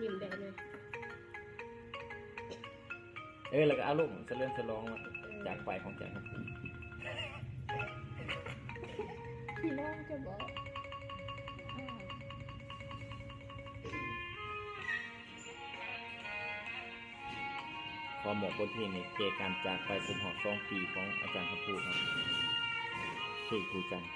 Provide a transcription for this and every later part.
ยิ้มได้เลยแล้วก็อารมณ์เสลื่อนสลองจากไปของใจครับพี่น้องจะบอกขอหมกบทเพลงในเกการจากไปคุมหอ2 ปีของอาจารย์คำพูดครับเพลงครูจันทร์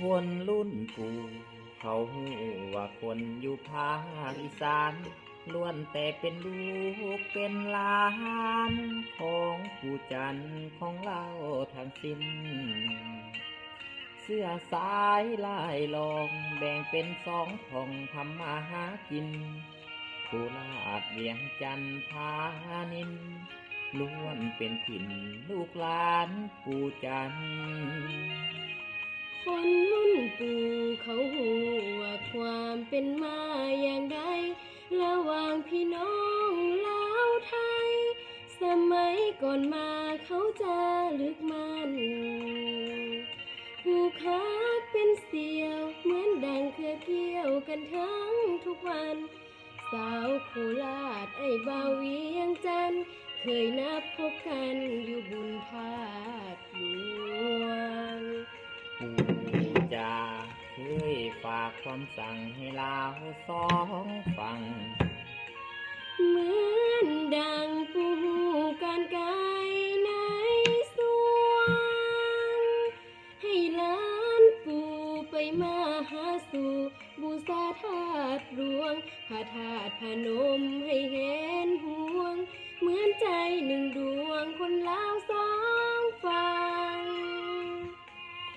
คนรุ่นกูเขาหูว่าคนอยู่ภาคอีสานล้วนแต่เป็นลูกเป็นหลานของกูจันทร์ของเราทั้งสิ้นเสื้อสายลายลองแบ่งเป็น2 ของทำมาหากินโคราชเวียงจันทร์พานินล้วนเป็นถิ่นลูกหลานปู่จันทร์คนรุ่นปู่เขาหูว่าความเป็นมาอย่างใดระหว่างพี่น้องลาวไทยสมัยก่อนมาเขาจะลึกมันผูกขาดเป็นเสียวเหมือนดังเครือเกี่ยวกันทั้งทุกวันสาวโคราชไอ้บ่าวเวียงจันทร์เคยนับพบกันอยู่บุญธาตุหลวงปู่จาเคยฝากความสั่งให้ลาว2 ฝั่งเหมือนดังปูการไกลในสวงให้ล้านปูไปมาหาสู่บูชาธาตุหลวงพระธาตุพนมให้เห็นห่วงเหมือนใจ1 ดวงคนลาว2 ฝั่ง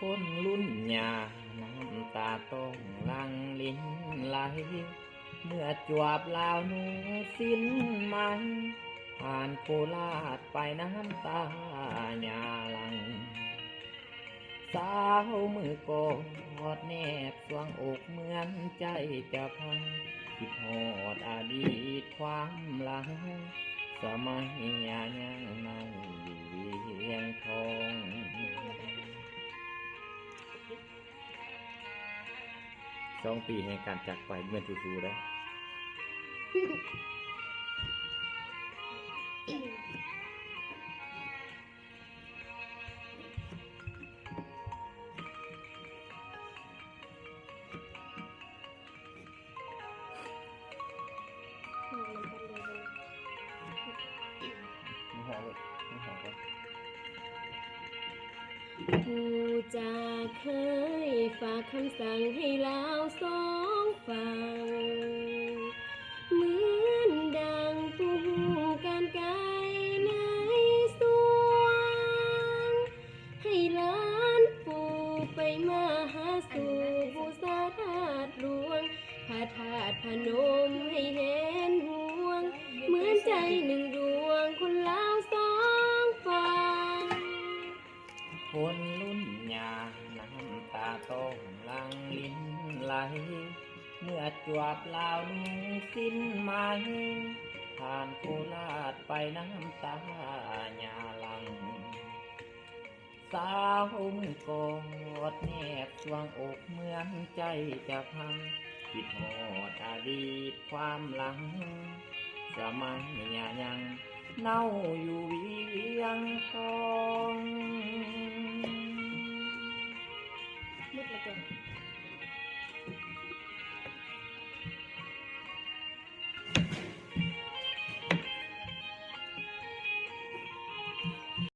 คนรุ่นยาน้ำตาต้องหลั่งลิ้นไหลเมื่อจวบลาวหนูสิ้นมันผ่านโคราชไปน้ำตาหยาหลังสาวมือกอดแนบสวงอกเหมือนใจจะพังคิดหอดอดีตความหลังสมัยยายังนั่งอยู่เวียงทอง2 ปีแห่งการจากไปเมื่อสู้ๆได้ไม่หอเลยไม่หอก็ผู้จะเคยฝากคำสั่งให้ลาว2 ฝั่งเหมือนดังปูการไกลในสวงให้ล้านปูไปมาหาสู่บูชาธาตุหลวงพระธาตุพนมให้เห็นห่วงเหมือนใจ1 ดวงคนลาว2 ฝั่งคนรุ่นยาน้ำตาต้องหลั่งลิ้นไหลเมื่อจวบลาวหนูสิ้นไหมผ่านโคราชไปน้ำตาหยาหลังสาวมือกอดแนบสวงอกเหมือนใจจะพังคิดหอดอดีตความหลังสมัยยังเน่าอยู่เวียงทอง